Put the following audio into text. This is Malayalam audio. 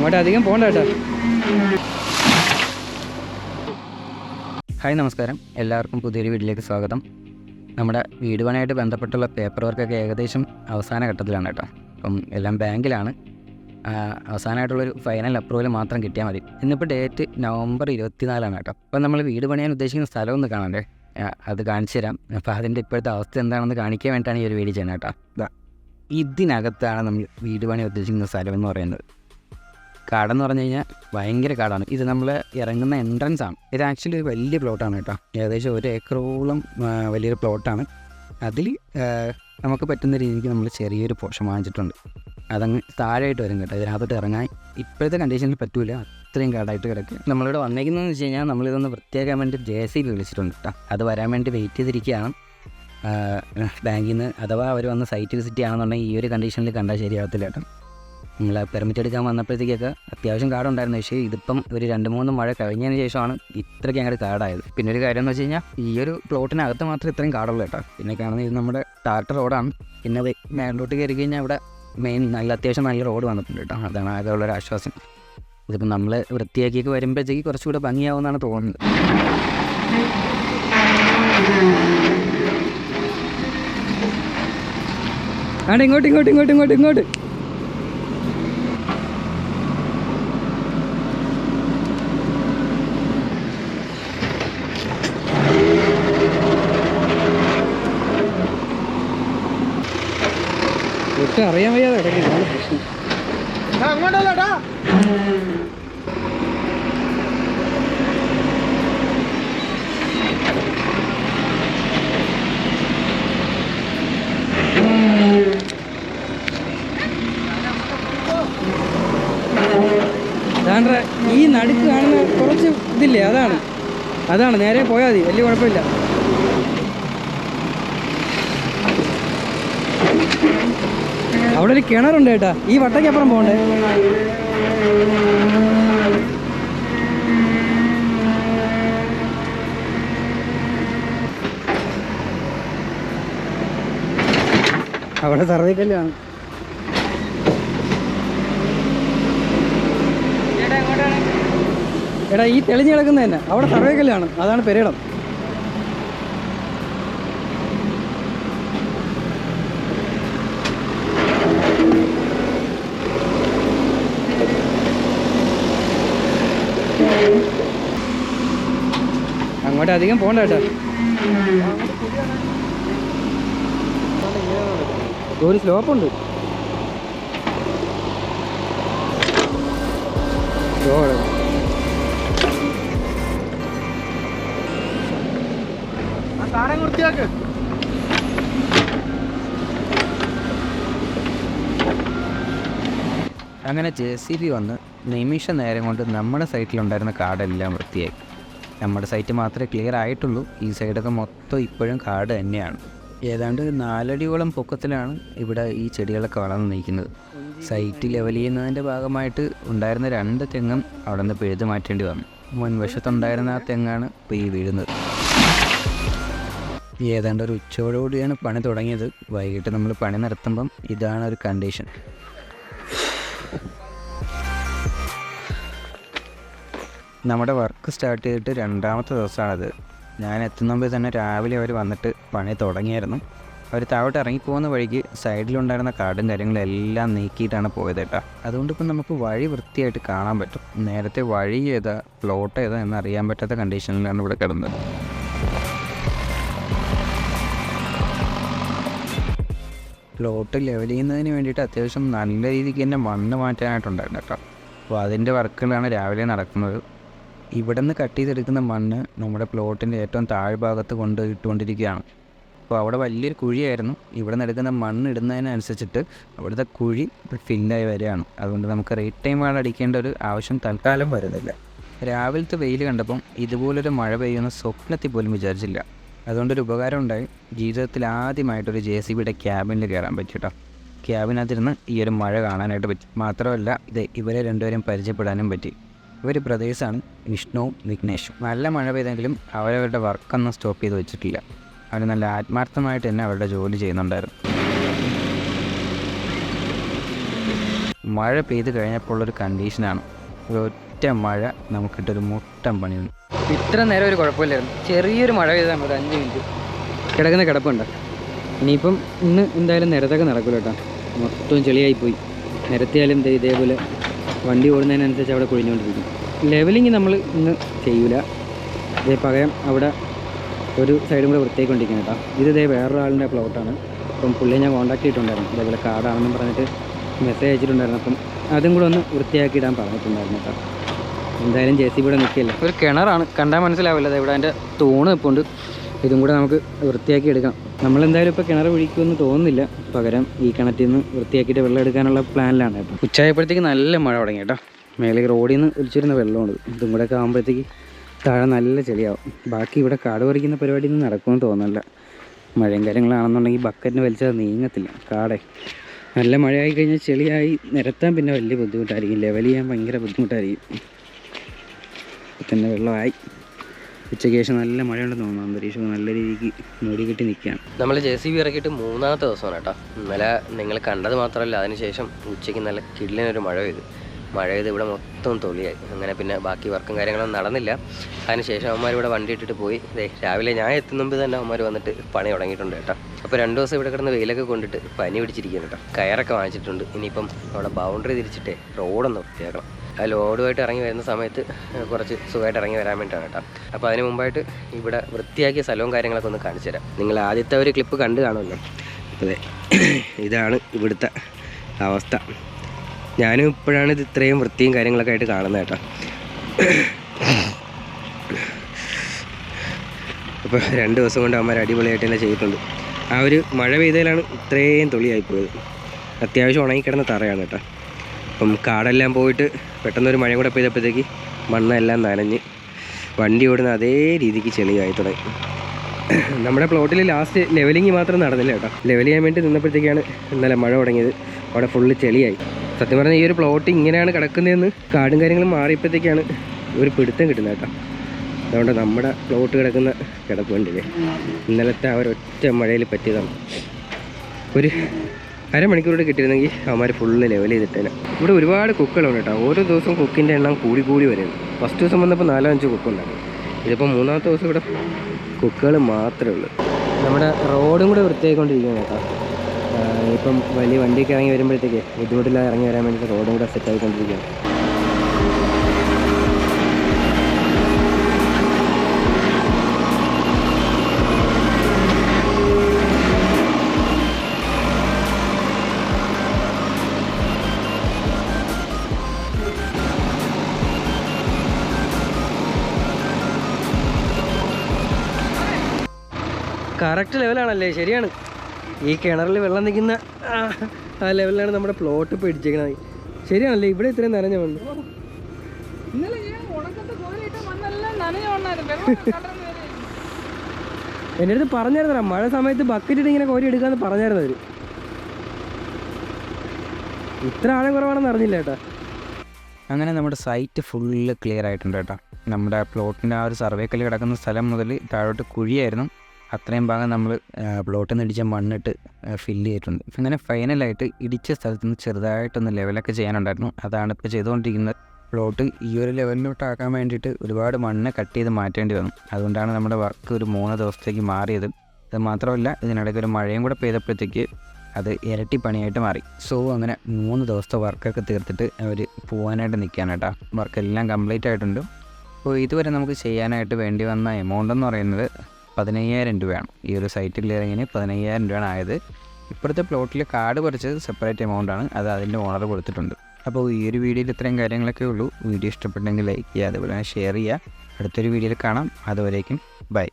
അങ്ങോട്ട് അധികം പോകണ്ട കേട്ടോ. ഹായ്, നമസ്കാരം. എല്ലാവർക്കും പുതിയൊരു വീഡിയോയിലേക്ക് സ്വാഗതം. നമ്മുടെ വീട് പണിയായിട്ട് ബന്ധപ്പെട്ടുള്ള പേപ്പർ വർക്കൊക്കെ ഏകദേശം അവസാന ഘട്ടത്തിലാണ് കേട്ടോ. അപ്പം എല്ലാം ബാങ്കിലാണ്. അവസാനമായിട്ടുള്ളൊരു ഫൈനൽ അപ്രൂവൽ മാത്രം കിട്ടിയാൽ മതി. ഇന്നിപ്പോൾ ഡേറ്റ് നവംബർ 24 കേട്ടോ. അപ്പം നമ്മൾ വീട് പണിയാൻ ഉദ്ദേശിക്കുന്ന സ്ഥലം ഒന്ന് കാണണ്ടേ, അത് കാണിച്ചു തരാം. അപ്പോൾ അതിൻ്റെ ഇപ്പോഴത്തെ അവസ്ഥ എന്താണെന്ന് കാണിക്കാൻ വേണ്ടിയിട്ടാണ് ഈ ഒരു വീഡിയോ ചെയ്യുന്നത് കേട്ടോ. ഇതിനകത്താണ് നമ്മൾ വീട് പണി ഉദ്ദേശിക്കുന്ന സ്ഥലം എന്ന് പറയുന്നത്. കാടെന്ന് പറഞ്ഞു കഴിഞ്ഞാൽ ഭയങ്കര കാടാണ്. ഇത് നമ്മൾ ഇറങ്ങുന്ന എൻട്രൻസ് ആണ്. ഇത് ആക്ച്വലി ഒരു വലിയ പ്ലോട്ടാണ് കേട്ടോ. ഏകദേശം 1 ഏക്കറോളം വലിയൊരു പ്ലോട്ടാണ്. അതിൽ നമുക്ക് പറ്റുന്ന രീതിക്ക് നമ്മൾ ചെറിയൊരു പോർഷൻ വാങ്ങിച്ചിട്ടുണ്ട്. അതങ്ങ് താഴെയായിട്ട് വരും കേട്ടോ. ഇതിനകത്തോട്ട് ഇറങ്ങാൻ ഇപ്പോഴത്തെ കണ്ടീഷനിൽ പറ്റൂല, അത്രയും കാടായിട്ട് കിടക്കുക. നമ്മളിവിടെ വന്നേക്കുന്നതെന്ന് വെച്ച് കഴിഞ്ഞാൽ നമ്മളിതൊന്ന് വൃത്തിയാക്കാൻ വേണ്ടി JCB വിളിച്ചിട്ടുണ്ട് കേട്ടോ. അത് വരാൻ വേണ്ടി വെയിറ്റ് ചെയ്തിരിക്കുകയാണ് ബാങ്കിൽ നിന്ന്. അഥവാ അവർ വന്ന് സൈറ്റ് വിസിറ്റ് ചെയ്യുകയാണെന്നുണ്ടെങ്കിൽ ഈ ഒരു കണ്ടീഷനിൽ കണ്ടാൽ ശരിയാവത്തില്ല കേട്ടോ. നിങ്ങൾ പെർമിറ്റ് എടുക്കാൻ വന്നപ്പോഴത്തേക്കൊക്കെ അത്യാവശ്യം കാടുണ്ടായിരുന്നു. പക്ഷേ ഇതിപ്പം ഒരു 2-3 മഴ കഴിഞ്ഞതിന് ശേഷമാണ് ഇത്രയ്ക്ക് അങ്ങോട്ട് കാടായത്. പിന്നെ ഒരു കാര്യം എന്ന് വെച്ച് കഴിഞ്ഞാൽ ഈ ഒരു പ്ലോട്ടിനകത്ത് മാത്രമേ ഇത്രയും കാടുള്ളൂ കേട്ടോ. പിന്നെ കാണുന്നത് ഇത് നമ്മുടെ ടാർട്ടർ റോഡാണ്. പിന്നെ മേലോട്ട് കയറി കഴിഞ്ഞാൽ ഇവിടെ മെയിൻ അത്യാവശ്യം നല്ല റോഡ് വന്നിട്ടുണ്ട് കേട്ടോ. അതാണ് ആകെ ഉള്ളൊരു ആശ്വാസം. ഇതിപ്പോൾ നമ്മൾ വൃത്തിയാക്കിയൊക്കെ വരുമ്പോഴത്തേക്ക് കുറച്ചുകൂടെ ഭംഗിയാവുമെന്നാണ് തോന്നുന്നത്. ആണ് ഇങ്ങോട്ട് ഇങ്ങോട്ട് ഇങ്ങോട്ട് ഇങ്ങോട്ട് ഇങ്ങോട്ട് ഒട്ടും അറിയാൻ വയ്യാതെ കിടക്കുന്നു. അങ്ങോട്ടല്ലേട്ടാ, ഈ നടുക്ക് കാണുന്ന കുറച്ച് ഇതില്ലേ, അതാണ് നേരെ പോയാൽ മതി, വലിയ കുഴപ്പമില്ല. അവിടെ ഒരു കിണറുണ്ട് കേട്ടാ, ഈ വട്ടയ്ക്കപ്പുറം പോകണ്ടേ. അവിടെ സർവേക്കല്ലാണ്. എടാ ഈ തെളിഞ്ഞ് കിടക്കുന്ന തന്നെ അവിടെ സർവേക്കല്ലാണ്, അതാണ് പെരയിടം. അങ്ങോട്ട് അധികം പോകണ്ട കേട്ടോ. ഒരു സ്ലോപ്പുണ്ട്. അങ്ങനെ JCB വന്ന് നിമിഷ നേരം കൊണ്ട് നമ്മുടെ സൈറ്റിലുണ്ടായിരുന്ന കാടെല്ലാം വൃത്തിയായി. നമ്മുടെ സൈറ്റ് മാത്രമേ ക്ലിയർ ആയിട്ടുള്ളൂ. ഈ സൈഡൊക്കെ മൊത്തം ഇപ്പോഴും കാട് തന്നെയാണ്. ഏതാണ്ട് 4 അടിയോളം പൊക്കത്തിലാണ് ഇവിടെ ഈ ചെടികളൊക്കെ വളർന്ന് നിൽക്കുന്നത്. സൈറ്റ് ലെവൽ ചെയ്യുന്നതിൻ്റെ ഭാഗമായിട്ട് ഉണ്ടായിരുന്ന 2 തെങ്ങും അവിടെ നിന്ന് പിഴുത് മാറ്റേണ്ടി വന്നു. മുൻവശത്തുണ്ടായിരുന്ന ആ തെങ്ങാണ് ഇപ്പോൾ ഈ വീഴുന്നത്. ഏതാണ്ട് ഒരു ഉച്ചയോടുകൂടിയാണ് പണി തുടങ്ങിയത്. വൈകിട്ട് നമ്മൾ പണി നടത്തുമ്പം ഇതാണ് ഒരു കണ്ടീഷൻ. നമ്മുടെ വർക്ക് സ്റ്റാർട്ട് ചെയ്തിട്ട് 2ാമത്തെ ദിവസമാണത്. ഞാൻ എത്തുന്ന മുമ്പ് തന്നെ രാവിലെ അവർ വന്നിട്ട് പണി തുടങ്ങിയായിരുന്നു. അവർ താഴോട്ട് ഇറങ്ങിപ്പോകുന്ന വഴിക്ക് സൈഡിലുണ്ടായിരുന്ന കാടും കാര്യങ്ങളെല്ലാം നീക്കിയിട്ടാണ് പോയത് കേട്ടോ. അതുകൊണ്ട് ഇപ്പം നമുക്ക് വഴി വൃത്തിയായിട്ട് കാണാൻ പറ്റും. നേരത്തെ വഴി ഏതാ പ്ലോട്ട് ഏതാ എന്നറിയാൻ പറ്റാത്ത കണ്ടീഷനിലാണ് ഇവിടെ കിടന്നത്. പ്ലോട്ട് ലെവൽ ചെയ്യുന്നതിന് വേണ്ടിയിട്ട് അത്യാവശ്യം നല്ല രീതിക്ക് തന്നെ മണ്ണ് മാറ്റാനായിട്ടുണ്ടായിരുന്നു കേട്ടോ. അപ്പോൾ അതിൻ്റെ വർക്കുകളാണ് രാവിലെ നടക്കുന്നത്. ഇവിടെ നിന്ന് കട്ട് ചെയ്തെടുക്കുന്ന മണ്ണ് നമ്മുടെ പ്ലോട്ടിൻ്റെ ഏറ്റവും താഴ്ഭാഗത്ത് കൊണ്ട് ഇട്ടുകൊണ്ടിരിക്കുകയാണ്. അപ്പോൾ അവിടെ വലിയൊരു കുഴിയായിരുന്നു. ഇവിടെ നിന്ന് എടുക്കുന്ന മണ്ണ് ഇടുന്നതിനനുസരിച്ചിട്ട് അവിടുത്തെ കുഴി ഫില്ലായി വരികയാണ്. അതുകൊണ്ട് നമുക്ക് റേറ്റ് ടൈം അടിക്കേണ്ട ഒരു ആവശ്യം തൽക്കാലം വരുന്നില്ല. രാവിലത്തെ വെയിൽ കണ്ടപ്പം ഇതുപോലൊരു മഴ പെയ്യുന്ന സ്വപ്നത്തിൽ പോലും വിചാരിച്ചില്ല. അതുകൊണ്ടൊരു ഉപകാരം ഉണ്ടായി. ജീവിതത്തിൽ ആദ്യമായിട്ടൊരു JCBയുടെ ക്യാബിനിൽ കയറാൻ പറ്റി കേട്ടോ. ക്യാബിനകത്തിരുന്ന് ഈ ഒരു മഴ കാണാനായിട്ട് പറ്റി. മാത്രമല്ല ഇത് ഇവരെ രണ്ടുപേരും പരിചയപ്പെടാനും പറ്റി. ഇവർ ബ്രദേഴ്സാണ്, വിഷ്ണുവും വിഘ്നേഷും. നല്ല മഴ പെയ്തെങ്കിലും അവരവരുടെ വർക്കൊന്നും സ്റ്റോപ്പ് ചെയ്ത് വെച്ചിട്ടില്ല. അവർ നല്ല ആത്മാർത്ഥമായിട്ട് തന്നെ അവരുടെ ജോലി ചെയ്യുന്നുണ്ടായിരുന്നു. മഴ പെയ്ത് കഴിഞ്ഞപ്പോൾ ഉള്ളൊരു കണ്ടീഷനാണ്. ഒറ്റ മഴ നമുക്കിട്ടൊരു മുട്ടം പണിയുന്നു. ഇത്ര നേരം ഒരു കുഴപ്പമില്ലായിരുന്നു. ചെറിയൊരു മഴ പെയ്താൽ മതി, 5 മിനിറ്റ് കിടക്കുന്ന കിടപ്പുണ്ട്. ഇനിയിപ്പം ഇന്ന് എന്തായാലും നിരത്തൊക്കെ നടക്കില്ല കേട്ടോ, മൊത്തം ചെളിയായിപ്പോയി. നിരത്തിയാലും ഇതേപോലെ വണ്ടി ഓടുന്നതിനനുസരിച്ച് അവിടെ കൊഴിഞ്ഞുകൊണ്ടിരിക്കും. ലെവലിങ് നമ്മൾ ഇന്ന് ചെയ്യൂല. പകരം അവിടെ ഒരു സൈഡും കൂടെ വൃത്തിയായിക്കൊണ്ടിരിക്കണം കേട്ടോ. ഇതേ വേറൊരാളിൻ്റെ പ്ലോട്ടാണ്. അപ്പം പുള്ളിയെ ഞാൻ കോൺടാക്ട് ചെയ്തിട്ടുണ്ടായിരുന്നു, ഇതേപോലെ കാടാണെന്നും പറഞ്ഞിട്ട് മെസ്സേജ് അയച്ചിട്ടുണ്ടായിരുന്നു. അപ്പം അതും കൂടെ ഒന്ന് വൃത്തിയാക്കി ഇടാൻ പറഞ്ഞിട്ടുണ്ടായിരുന്നു കേട്ടോ. എന്തായാലും JCB ഇവിടെ നിൽക്കില്ല. ഒരു കിണറാണ്, കണ്ടാൽ മനസ്സിലാവില്ല. ഇവിടെ അതിൻ്റെ തൂണ് നിൽപ്പുണ്ട്. ഇതും കൂടെ നമുക്ക് വൃത്തിയാക്കി എടുക്കാം. നമ്മളെന്തായാലും ഇപ്പോൾ കിണർ ഒഴിക്കുമെന്ന് തോന്നുന്നില്ല. പകരം ഈ കിണറ്റിൽ നിന്ന് വൃത്തിയാക്കിയിട്ട് വെള്ളം എടുക്കാനുള്ള പ്ലാനിലാണ് കേട്ടോ. ഉച്ചയായപ്പോഴത്തേക്ക് നല്ല മഴ തുടങ്ങി കേട്ടോ. മേലെ റോഡിൽ നിന്ന് ഒലിച്ചിരുന്ന വെള്ളമുണ്ട്. ഇതും കൂടെ ഒക്കെ ആകുമ്പോഴത്തേക്ക് താഴെ നല്ല ചെളിയാവും. ബാക്കി ഇവിടെ കാട് പറിക്കുന്ന പരിപാടിയൊന്നും നടക്കുമെന്ന് തോന്നുന്നില്ല. മഴയും കാര്യങ്ങളാണെന്നുണ്ടെങ്കിൽ ബക്കറ്റിന് വലിച്ചാൽ നീങ്ങത്തില്ല. കാടേ നല്ല മഴയായി കഴിഞ്ഞാൽ ചെളിയായി നിരത്താൻ പിന്നെ വലിയ ബുദ്ധിമുട്ടായിരിക്കും. ലെവൽ ചെയ്യാൻ ഭയങ്കര ബുദ്ധിമുട്ടായിരിക്കും. ഇപ്പം തന്നെ വെള്ളമായി. ഉച്ചയ്ക്ക് ശേഷം നല്ല മഴയുണ്ടെന്ന് തോന്നുന്നു. അന്തരീക്ഷം നല്ല രീതിക്ക് മൂടി കെട്ടി നിൽക്കുകയാണ്. നമ്മൾ JCB ഇറക്കിയിട്ട് 3ാമത്തെ ദിവസമാണ് കേട്ടോ. ഇന്നലെ നിങ്ങൾ കണ്ടത് മാത്രമല്ല, അതിനുശേഷം ഉച്ചയ്ക്ക് നല്ല കിടിലനൊരു മഴ പെയ്ത് ഇവിടെ മൊത്തം തൊളിയായി. അങ്ങനെ പിന്നെ ബാക്കി വർക്കും കാര്യങ്ങളൊന്നും നടന്നില്ല. അതിനുശേഷം അവന്മാർ ഇവിടെ വണ്ടി ഇട്ടിട്ട് പോയി. രാവിലെ ഞാൻ എത്തുന്ന മുമ്പ് തന്നെ അവന്മാർ വന്നിട്ട് പണി തുടങ്ങിയിട്ടുണ്ട് കേട്ടോ. അപ്പോൾ 2 ദിവസം ഇവിടെ കിടന്ന് വെയിലൊക്കെ കൊണ്ടിട്ട് പനി പിടിച്ചിരിക്കുകയാണ് കേട്ടോ. കയറൊക്കെ വാങ്ങിച്ചിട്ടുണ്ട്. ഇനിയിപ്പം അവിടെ ബൗണ്ടറി തിരിച്ചിട്ടേ റോഡൊന്ന് വൃത്തിയാക്കണം. ആ ലോഡുമായിട്ട് ഇറങ്ങി വരുന്ന സമയത്ത് കുറച്ച് സുഖമായിട്ട് ഇറങ്ങി വരാൻ വേണ്ടിയിട്ടാണ് കേട്ടോ. അപ്പോൾ അതിന് മുമ്പായിട്ട് ഇവിടെ വൃത്തിയാക്കിയ സ്ഥലവും കാര്യങ്ങളൊക്കെ ഒന്ന് കാണിച്ചു തരാം. നിങ്ങൾ ആദ്യത്തെ ഒരു ക്ലിപ്പ് കണ്ടു കാണുമല്ലോ. അതെ, ഇതാണ് ഇവിടുത്തെ അവസ്ഥ. ഞാനും ഇപ്പോഴാണ് ഇത് ഇത്രയും വൃത്തിയും കാര്യങ്ങളൊക്കെ ആയിട്ട് കാണുന്നത് കേട്ടോ. അപ്പോൾ 2 ദിവസം കൊണ്ട് അവന്മാർ അടിപൊളിയായിട്ട് തന്നെ ചെയ്തിട്ടുണ്ട്. ആ ഒരു മഴ പെയ്തതിലാണ് ഇത്രയും തൊളിയായിപ്പോയത്. അത്യാവശ്യം ഉണങ്ങിക്കിടന്ന തറയാണ് കേട്ടോ. അപ്പം കാടെല്ലാം പോയിട്ട് പെട്ടെന്നൊരു മഴ കൂടെ പെയ്തപ്പോഴത്തേക്ക് മണ്ണെല്ലാം നനഞ്ഞ് വണ്ടി ഓടുന്ന അതേ രീതിക്ക് ചെളിയായി തുടങ്ങി. നമ്മുടെ പ്ലോട്ടിൽ ലാസ്റ്റ് ലെവലിങ് മാത്രം നടന്നില്ല കേട്ടോ. ലെവൽ ചെയ്യാൻ വേണ്ടി നിന്നപ്പോഴത്തേക്കാണ് ഇന്നലെ മഴ തുടങ്ങിയത്. അവിടെ ഫുള്ള് ചെളിയായി. സത്യം പറഞ്ഞാൽ ഈ ഒരു പ്ലോട്ട് ഇങ്ങനെയാണ് കിടക്കുന്നതെന്ന് കാടും കാര്യങ്ങളും മാറിയപ്പോഴത്തേക്കാണ് ഒരു പിടുത്തം കിട്ടുന്നത് കേട്ടോ. അതുകൊണ്ട് നമ്മുടെ പ്ലോട്ട് കിടക്കുന്ന കിടപ്പ് കണ്ടില്ലേ, ഇന്നലത്തെ ആ ഒരൊറ്റ മഴയിൽ പറ്റിയതാണ്. ഒരു അരമണിക്കൂറോടെ കിട്ടിയിരുന്നെങ്കിൽ അവന്മാർ ഫുള്ള് ലെവൽ ചെയ്തിട്ടേനെ. ഇവിടെ ഒരുപാട് കുക്കുകളുണ്ട് കേട്ടോ. ഓരോ ദിവസവും കുക്കിൻ്റെ എണ്ണം കൂടി വരുന്നു. ഫസ്റ്റ് ദിവസം വന്നപ്പോൾ 4-5 കുക്കുണ്ടായിരുന്നു. ഇതിപ്പോൾ 3ാമത്തെ ദിവസം ഇവിടെ കുക്കുകൾ മാത്രമേ ഉള്ളൂ. നമ്മുടെ റോഡും കൂടെ വൃത്തിയായിക്കൊണ്ടിരിക്കുകയാണ് കേട്ടോ. ഇപ്പം വലിയ വണ്ടിയൊക്കെ ഇറങ്ങി വരുമ്പോഴത്തേക്ക് ബുദ്ധിമുട്ടില്ലാതെ ഇറങ്ങി വരാൻ വേണ്ടിയിട്ട് റോഡും കൂടെ സെറ്റായിക്കൊണ്ടിരിക്കുകയാണ്. കറക്റ്റ് ലെവലാണല്ലേ? ശരിയാണ്. ഈ കിണറിൽ വെള്ളം നിൽക്കുന്ന ആ ലെവലിലാണ് നമ്മുടെ പ്ലോട്ട് ഇപ്പോൾ ഇടിച്ചേക്കണത്. ശരിയാണല്ലേ? ഇവിടെ ഇത്രയും നനഞ്ഞ മണ്ണ്. എൻ്റെ അടുത്ത് പറഞ്ഞായിരുന്നോ മഴ സമയത്ത് ബക്കറ്റ് ഇട്ട് ഇങ്ങനെ കോരി എടുക്കാമെന്ന് പറഞ്ഞായിരുന്നു അവർ. ഇത്ര ആഴം കുറവാണെന്ന് അറിഞ്ഞില്ല കേട്ടോ. അങ്ങനെ നമ്മുടെ സൈറ്റ് ഫുള്ള് ക്ലിയർ ആയിട്ടുണ്ട് കേട്ടോ. നമ്മുടെ പ്ലോട്ടിൻ്റെ ആ ഒരു സർവേക്കല്ല് കിടക്കുന്ന സ്ഥലം മുതൽ താഴോട്ട് കുഴിയായിരുന്നു. അത്രയും ഭാഗം നമ്മൾ പ്ലോട്ടിൽ നിന്ന് ഇടിച്ച മണ്ണിട്ട് ഫില്ല് ചെയ്തിട്ടുണ്ട്. അങ്ങനെ ഫൈനലായിട്ട് ഇടിച്ച സ്ഥലത്ത് നിന്ന് ചെറുതായിട്ടൊന്ന് ലെവലൊക്കെ ചെയ്യാനുണ്ടായിരുന്നു. അതാണ് ഇപ്പോൾ ചെയ്തുകൊണ്ടിരിക്കുന്നത്. പ്ലോട്ട് ഈ ഒരു ലെവലിലോട്ടാക്കാൻ വേണ്ടിയിട്ട് ഒരുപാട് മണ്ണ് കട്ട് ചെയ്ത് മാറ്റേണ്ടി വന്നു. അതുകൊണ്ടാണ് നമ്മുടെ വർക്ക് ഒരു 3 ദിവസത്തേക്ക് മാറിയത്. അത് മാത്രമല്ല, ഇതിനിടയ്ക്ക് ഒരു മഴയും കൂടെ പെയ്തപ്പോഴത്തേക്ക് അത് ഇരട്ടി പണിയായിട്ട് മാറി. സോ അങ്ങനെ 3 ദിവസത്തെ വർക്കൊക്കെ തീർത്തിട്ട് അവർ പോകാനായിട്ട് നിൽക്കുകയാണ് കേട്ടോ. വർക്കെല്ലാം കംപ്ലീറ്റ് ആയിട്ടുണ്ട്. അപ്പോൾ ഇതുവരെ നമുക്ക് ചെയ്യാനായിട്ട് വേണ്ടി വന്ന എമൗണ്ട് എന്ന് പറയുന്നത് 15,000 രൂപയാണ്. ഈ ഒരു സൈറ്റ് ക്ലിയറിങ്ങിന് 15,000 രൂപയാണ് ആയത്. ഇപ്പോഴത്തെ പ്ലോട്ടിൽ കാർഡ് പറിച്ചത് സെപ്പറേറ്റ് എമൗണ്ടാണ്. അത് അതിൻ്റെ ഓണർ കൊടുത്തിട്ടുണ്ട്. അപ്പോൾ ഈ ഒരു വീഡിയോയിൽ ഇത്രയും കാര്യങ്ങളൊക്കെ ഉള്ളൂ. വീഡിയോ ഇഷ്ടപ്പെട്ടെങ്കിൽ ലൈക്ക് ചെയ്യുക, അതുപോലെ തന്നെ ഷെയർ ചെയ്യുക. അടുത്തൊരു വീഡിയോയിൽ കാണാം. അതുവരേക്കും ബൈ.